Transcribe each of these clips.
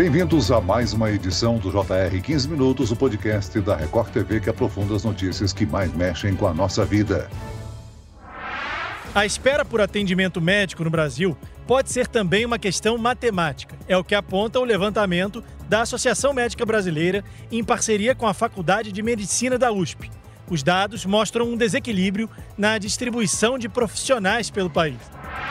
Bem-vindos a mais uma edição do JR 15 Minutos, o podcast da Record TV que aprofunda as notícias que mais mexem com a nossa vida. A espera por atendimento médico no Brasil pode ser também uma questão matemática. É o que aponta o levantamento da Associação Médica Brasileira em parceria com a Faculdade de Medicina da USP. Os dados mostram um desequilíbrio na distribuição de profissionais pelo país.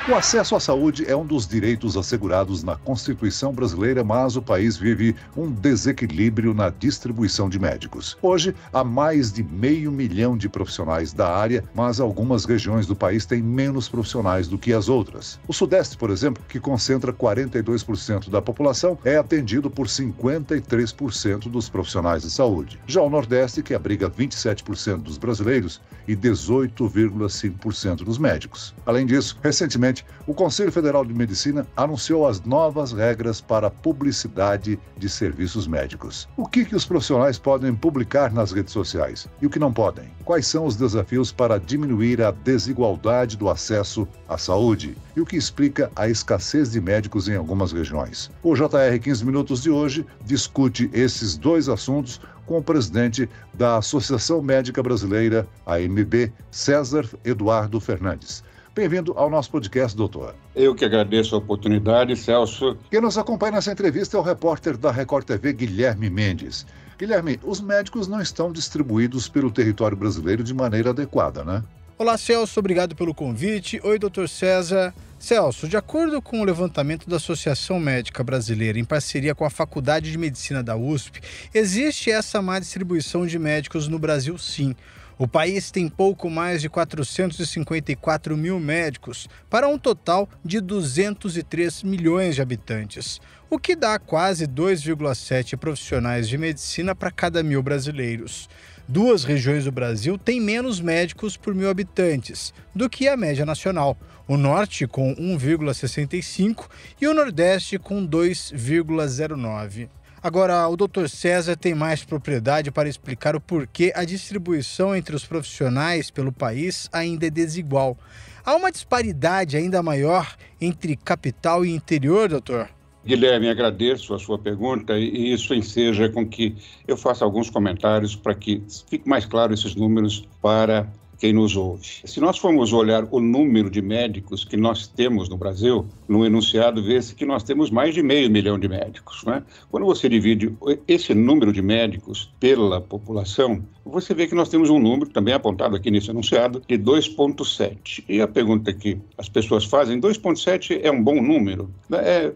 O acesso à saúde é um dos direitos assegurados na Constituição brasileira, mas o país vive um desequilíbrio na distribuição de médicos. Hoje, há mais de 500 mil de profissionais da área, mas algumas regiões do país têm menos profissionais do que as outras. O Sudeste, por exemplo, que concentra 42% da população, é atendido por 53% dos profissionais de saúde. Já o Nordeste, que abriga 27% dos brasileiros e 18,5% dos médicos. Além disso, recentemente, o Conselho Federal de Medicina anunciou as novas regras para a publicidade de serviços médicos. O que os profissionais podem publicar nas redes sociais e o que não podem? Quais são os desafios para diminuir a desigualdade do acesso à saúde? E o que explica a escassez de médicos em algumas regiões? O JR 15 Minutos de hoje discute esses dois assuntos com o presidente da Associação Médica Brasileira, AMB, César Eduardo Fernandes. Bem-vindo ao nosso podcast, doutor. Eu que agradeço a oportunidade, Celso. Quem nos acompanha nessa entrevista é o repórter da Record TV, Guilherme Mendes. Guilherme, os médicos não estão distribuídos pelo território brasileiro de maneira adequada, né? Olá, Celso, obrigado pelo convite. Oi, doutor César. Celso, de acordo com o levantamento da Associação Médica Brasileira, em parceria com a Faculdade de Medicina da USP, existe essa má distribuição de médicos no Brasil, sim. O país tem pouco mais de 454 mil médicos, para um total de 203 milhões de habitantes, o que dá quase 2,7 profissionais de medicina para cada 1.000 brasileiros. Duas regiões do Brasil têm menos médicos por 1.000 habitantes do que a média nacional. O Norte com 1,65 e o Nordeste com 2,09. Agora, o Dr. César tem mais propriedade para explicar o porquê a distribuição entre os profissionais pelo país ainda é desigual. Há uma disparidade ainda maior entre capital e interior, doutor? Guilherme, agradeço a sua pergunta e isso enseja com que eu faça alguns comentários para que fique mais claro esses números para quem nos ouve. Se nós formos olhar o número de médicos que nós temos no Brasil, no enunciado vê-se que nós temos mais de 500 mil de médicos, né? Quando você divide esse número de médicos pela população, você vê que nós temos um número, também apontado aqui nesse enunciado, de 2,7. E a pergunta que as pessoas fazem, 2,7 é um bom número?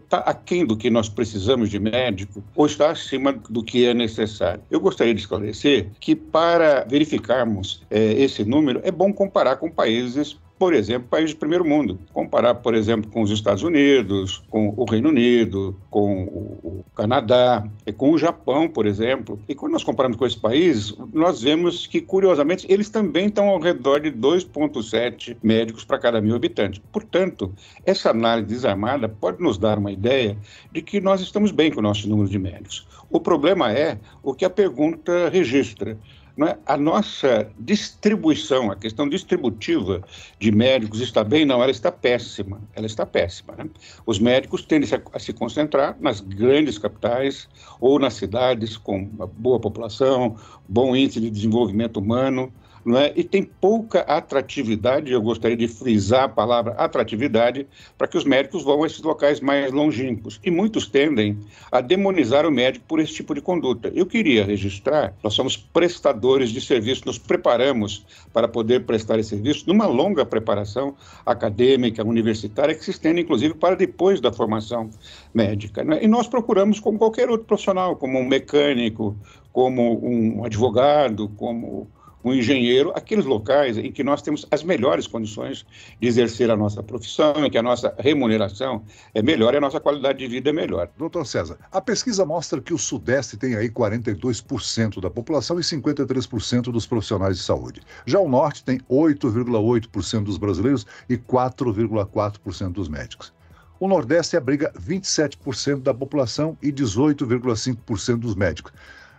Está aquém do que nós precisamos de médico ou está acima do que é necessário? Eu gostaria de esclarecer que para verificarmos esse número, é bom comparar com países, por exemplo, países de primeiro mundo. Comparar, por exemplo, com os Estados Unidos, com o Reino Unido, com o Canadá, com o Japão, por exemplo. E quando nós comparamos com esses países, nós vemos que, curiosamente, eles também estão ao redor de 2,7 médicos para cada 1.000 habitantes. Portanto, essa análise desarmada pode nos dar uma ideia de que nós estamos bem com o nosso número de médicos. O problema é o que a pergunta registra. Não é? A nossa distribuição, a questão distributiva de médicos está bem? Não, ela está péssima. Ela está péssima, né? Os médicos tendem a se concentrar nas grandes capitais ou nas cidades com uma boa população, bom índice de desenvolvimento humano, não é? E tem pouca atratividade, eu gostaria de frisar a palavra atratividade, para que os médicos vão a esses locais mais longínquos. E muitos tendem a demonizar o médico por esse tipo de conduta. Eu queria registrar, nós somos prestadores de serviço, nos preparamos para poder prestar esse serviço numa longa preparação acadêmica, universitária, que se estende, inclusive, para depois da formação médica, né? E nós procuramos, como qualquer outro profissional, como um mecânico, como um advogado, como um engenheiro, aqueles locais em que nós temos as melhores condições de exercer a nossa profissão, em que a nossa remuneração é melhor e a nossa qualidade de vida é melhor. Doutor César, a pesquisa mostra que o Sudeste tem aí 42% da população e 53% dos profissionais de saúde. Já o Norte tem 8,8% dos brasileiros e 4,4% dos médicos. O Nordeste abriga 27% da população e 18,5% dos médicos.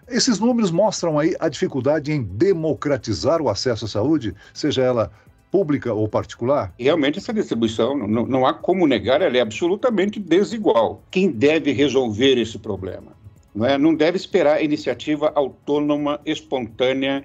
Esses números mostram aí a dificuldade em democratizar o acesso à saúde, seja ela pública ou particular? Realmente essa distribuição, não há como negar, ela é absolutamente desigual. Quem deve resolver esse problema? Não deve esperar a iniciativa autônoma, espontânea,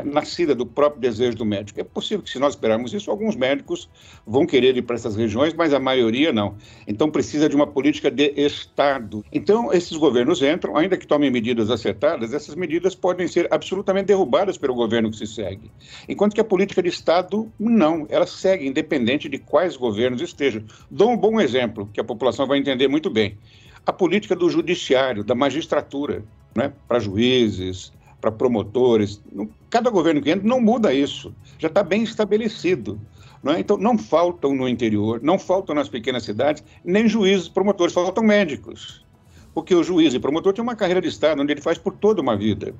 nascida do próprio desejo do médico. É possível que, se nós esperarmos isso, alguns médicos vão querer ir para essas regiões, mas a maioria não. Então, precisa de uma política de Estado. Então, esses governos entram, ainda que tomem medidas acertadas, essas medidas podem ser absolutamente derrubadas pelo governo que se segue. Enquanto que a política de Estado, não. Ela segue, independente de quais governos estejam. Dou um bom exemplo, que a população vai entender muito bem. A política do judiciário, da magistratura, para juízes, para promotores. Cada governo que entra não muda isso, já está bem estabelecido. Então, não faltam no interior, não faltam nas pequenas cidades, nem juízes, promotores, faltam médicos. Porque o juiz e promotor tem uma carreira de Estado, onde ele faz por toda uma vida.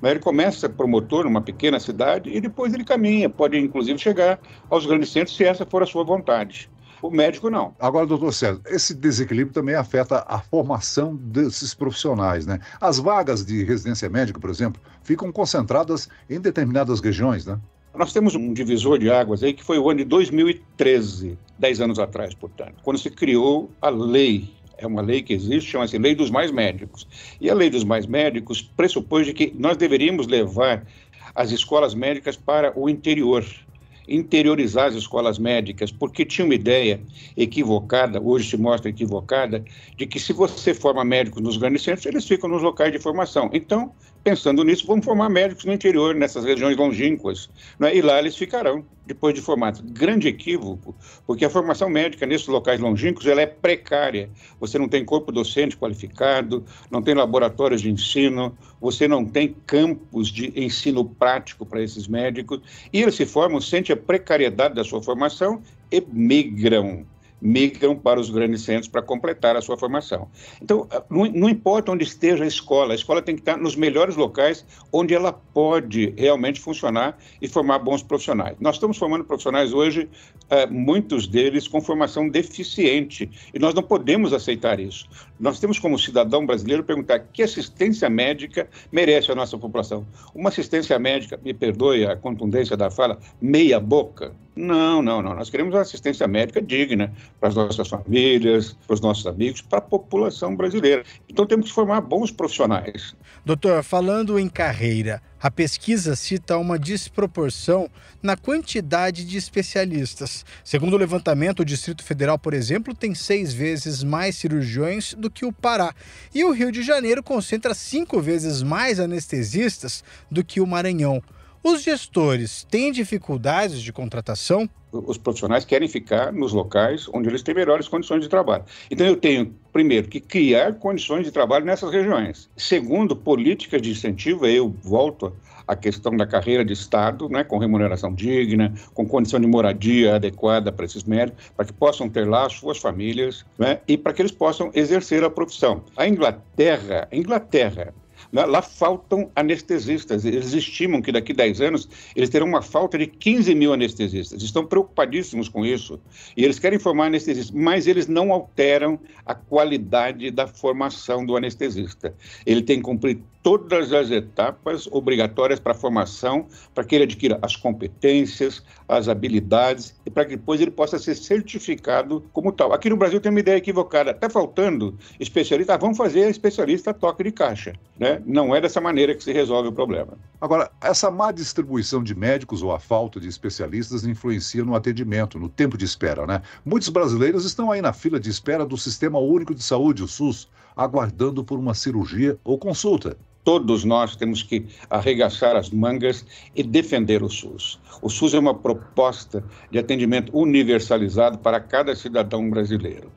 Ele começa promotor numa pequena cidade e depois ele caminha, pode inclusive chegar aos grandes centros, se essa for a sua vontade. O médico não. Agora, doutor César, esse desequilíbrio também afeta a formação desses profissionais, né? As vagas de residência médica, por exemplo, ficam concentradas em determinadas regiões, né? Nós temos um divisor de águas aí que foi o ano de 2013, 10 anos atrás, portanto, quando se criou a lei. É uma lei que existe, chama-se Lei dos Mais Médicos. E a Lei dos Mais Médicos pressupõe de que nós deveríamos levar as escolas médicas para o interior, interiorizar as escolas médicas, porque tinha uma ideia equivocada, hoje se mostra equivocada, de que se você forma médicos nos grandes centros, eles ficam nos locais de formação. Então, pensando nisso, vamos formar médicos no interior, nessas regiões longínquas, e lá eles ficarão, depois de formados. Grande equívoco, porque a formação médica nesses locais longínquos, ela é precária. Você não tem corpo docente qualificado, não tem laboratórios de ensino, você não tem campos de ensino prático para esses médicos, e eles se formam, sentem a precariedade da sua formação e migram para os grandes centros para completar a sua formação. Então, não importa onde esteja a escola tem que estar nos melhores locais onde ela pode realmente funcionar e formar bons profissionais. Nós estamos formando profissionais hoje, muitos deles com formação deficiente, e nós não podemos aceitar isso. Nós temos, como cidadão brasileiro, perguntar que assistência médica merece a nossa população. Uma assistência médica, me perdoe a contundência da fala, meia boca? Não. Nós queremos uma assistência médica digna para as nossas famílias, para os nossos amigos, para a população brasileira. Então temos que formar bons profissionais. Doutor, falando em carreira, a pesquisa cita uma desproporção na quantidade de especialistas. Segundo o levantamento, o Distrito Federal, por exemplo, tem 6 vezes mais cirurgiões do que o Pará. E o Rio de Janeiro concentra 5 vezes mais anestesistas do que o Maranhão. Os gestores têm dificuldades de contratação? Os profissionais querem ficar nos locais onde eles têm melhores condições de trabalho. Então, eu tenho, primeiro, que criar condições de trabalho nessas regiões. Segundo, políticas de incentivo, eu volto à questão da carreira de Estado, com remuneração digna, com condição de moradia adequada para esses médicos, para que possam ter lá as suas famílias, e para que eles possam exercer a profissão. A Inglaterra, lá faltam anestesistas. Eles estimam que daqui a 10 anos eles terão uma falta de 15 mil anestesistas. Estão preocupadíssimos com isso. E eles querem formar anestesistas, mas eles não alteram a qualidade da formação do anestesista. Ele tem que cumprir todas as etapas obrigatórias para a formação, para que ele adquira as competências, as habilidades, e para que depois ele possa ser certificado como tal. Aqui no Brasil tem uma ideia equivocada. Está faltando especialista. Vamos fazer especialista toque de caixa. Não é dessa maneira que se resolve o problema. Agora, essa má distribuição de médicos ou a falta de especialistas influencia no atendimento, no tempo de espera, Muitos brasileiros estão aí na fila de espera do Sistema Único de Saúde, o SUS, aguardando por uma cirurgia ou consulta. Todos nós temos que arregaçar as mangas e defender o SUS. O SUS é uma proposta de atendimento universalizado para cada cidadão brasileiro.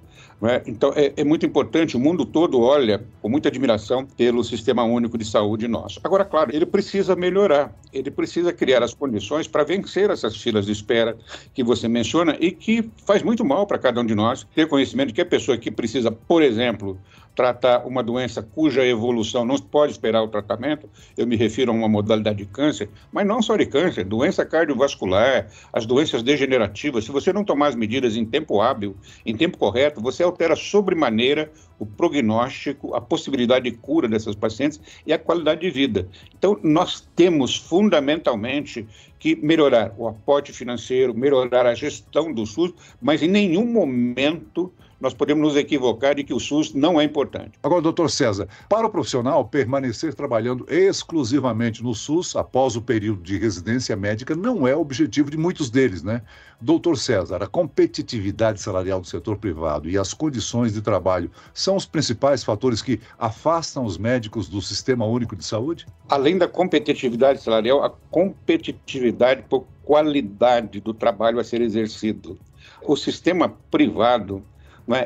Então, é muito importante, o mundo todo olha com muita admiração pelo Sistema Único de Saúde nosso. Agora, claro, ele precisa melhorar, ele precisa criar as condições para vencer essas filas de espera que você menciona e que faz muito mal para cada um de nós ter conhecimento de que a pessoa que precisa, por exemplo, tratar uma doença cuja evolução não pode esperar o tratamento, eu me refiro a uma modalidade de câncer, mas não só de câncer, doença cardiovascular, as doenças degenerativas. Se você não tomar as medidas em tempo hábil, em tempo correto, você altera sobremaneira o prognóstico, a possibilidade de cura dessas pacientes e a qualidade de vida. Então, nós temos fundamentalmente que melhorar o aporte financeiro, melhorar a gestão do SUS, mas em nenhum momento nós podemos nos equivocar de que o SUS não é importante. Agora, doutor César, para o profissional permanecer trabalhando exclusivamente no SUS após o período de residência médica não é o objetivo de muitos deles, né? Doutor César, a competitividade salarial do setor privado e as condições de trabalho são os principais fatores que afastam os médicos do Sistema Único de Saúde? Além da competitividade salarial, a competitividade por qualidade do trabalho a ser exercido. O sistema privado,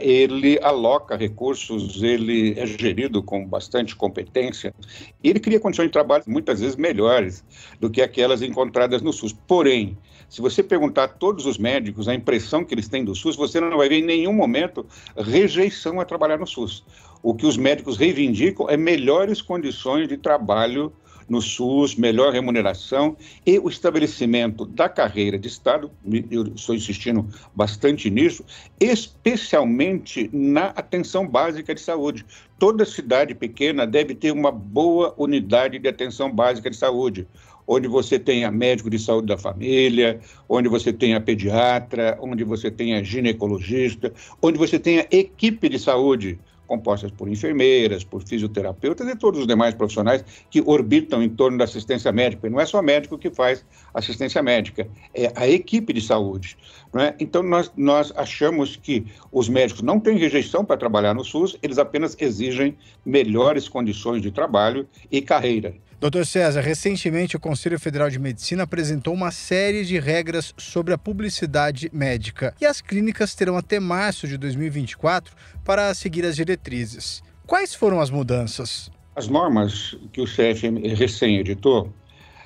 ele aloca recursos, ele é gerido com bastante competência e ele cria condições de trabalho muitas vezes melhores do que aquelas encontradas no SUS. Porém, se você perguntar a todos os médicos a impressão que eles têm do SUS, você não vai ver em nenhum momento rejeição a trabalhar no SUS. O que os médicos reivindicam é melhores condições de trabalho no SUS, melhor remuneração e o estabelecimento da carreira de Estado, eu estou insistindo bastante nisso, especialmente na atenção básica de saúde. Toda cidade pequena deve ter uma boa unidade de atenção básica de saúde, onde você tenha médico de saúde da família, onde você tenha pediatra, onde você tenha ginecologista, onde você tenha equipe de saúde, compostas por enfermeiras, por fisioterapeutas e todos os demais profissionais que orbitam em torno da assistência médica. E não é só médico que faz assistência médica, é a equipe de saúde. Não é? Então, nós achamos que os médicos não têm rejeição para trabalhar no SUS, eles apenas exigem melhores condições de trabalho e carreira. Doutor César, recentemente o Conselho Federal de Medicina apresentou uma série de regras sobre a publicidade médica e as clínicas terão até março de 2024 para seguir as diretrizes. Quais foram as mudanças? As normas que o CFM recém-editou,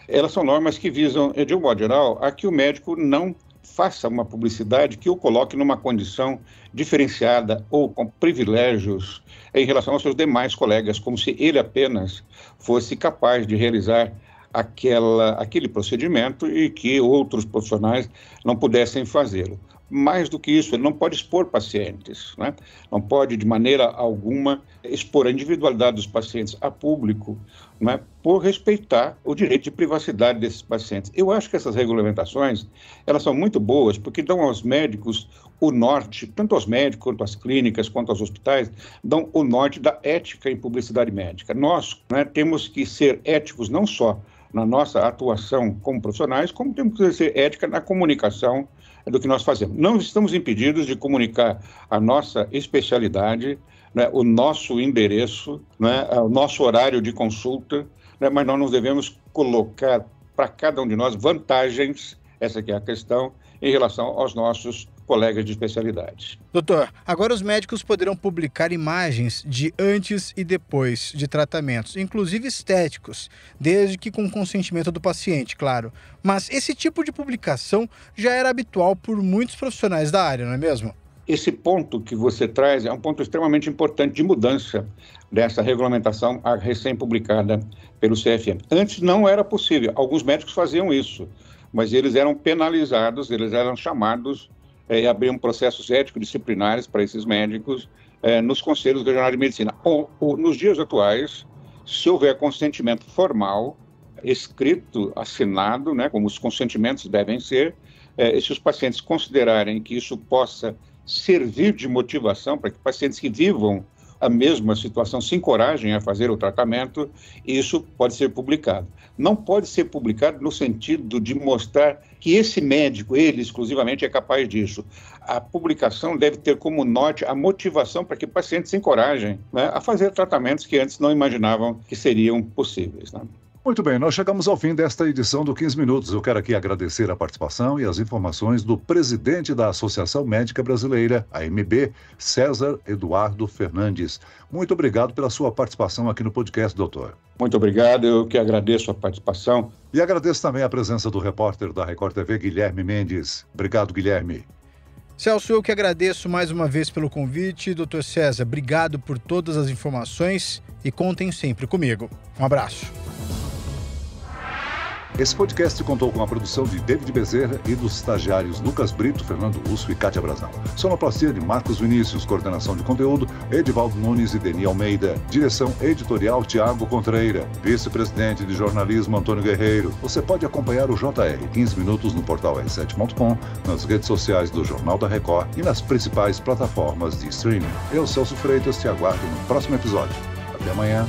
elas são normas que visam, de um modo geral, a que o médico não faça uma publicidade que o coloque numa condição diferenciada ou com privilégios em relação aos seus demais colegas, como se ele apenas fosse capaz de realizar aquele procedimento e que outros profissionais não pudessem fazê-lo. Mais do que isso, ele não pode expor pacientes, né? Não pode, de maneira alguma, expor a individualidade dos pacientes a público, né? Por respeitar o direito de privacidade desses pacientes. Eu acho que essas regulamentações, elas são muito boas, porque dão aos médicos o norte, tanto aos médicos, quanto às clínicas, quanto aos hospitais, dão o norte da ética em publicidade médica. Nós, né, temos que ser éticos não só na nossa atuação como profissionais, como temos que ser ética na comunicação do que nós fazemos. Não estamos impedidos de comunicar a nossa especialidade, né, o nosso endereço, né, o nosso horário de consulta, né, mas nós não devemos colocar para cada um de nós vantagens, essa que é a questão, em relação aos nossos colegas de especialidade. Doutor, agora os médicos poderão publicar imagens de antes e depois de tratamentos, inclusive estéticos, desde que com consentimento do paciente, claro. Mas esse tipo de publicação já era habitual por muitos profissionais da área, não é mesmo? Esse ponto que você traz é um ponto extremamente importante de mudança dessa regulamentação recém-publicada pelo CFM. Antes não era possível, alguns médicos faziam isso, mas eles eram penalizados, eles eram chamados abriam processos ético-disciplinares para esses médicos nos conselhos regionais de medicina. Nos dias atuais, se houver consentimento formal, escrito, assinado, né, como os consentimentos devem ser, e se os pacientes considerarem que isso possa servir de motivação para que pacientes que vivam a mesma situação se encorajem a fazer o tratamento, isso pode ser publicado. Não pode ser publicado no sentido de mostrar que esse médico, ele exclusivamente é capaz disso. A publicação deve ter como norte a motivação para que pacientes se encorajem, né, a fazer tratamentos que antes não imaginavam que seriam possíveis, né? Muito bem, nós chegamos ao fim desta edição do 15 Minutos. Eu quero aqui agradecer a participação e as informações do presidente da Associação Médica Brasileira, AMB, César Eduardo Fernandes. Muito obrigado pela sua participação aqui no podcast, doutor. Muito obrigado, eu que agradeço a participação. E agradeço também a presença do repórter da Record TV, Guilherme Mendes. Obrigado, Guilherme. Celso, eu que agradeço mais uma vez pelo convite. Doutor César, obrigado por todas as informações e contem sempre comigo. Um abraço. Esse podcast contou com a produção de David Bezerra e dos estagiários Lucas Brito, Fernando Russo e Kátia Brazão. Sonoplastia de Marcos Vinícius, coordenação de conteúdo, Edivaldo Nunes e Deni Almeida. Direção editorial Tiago Contreira. Vice-presidente de jornalismo Antônio Guerreiro. Você pode acompanhar o JR 15 minutos no portal r7.com, nas redes sociais do Jornal da Record e nas principais plataformas de streaming. Eu, Celso Freitas, te aguardo no próximo episódio. Até amanhã.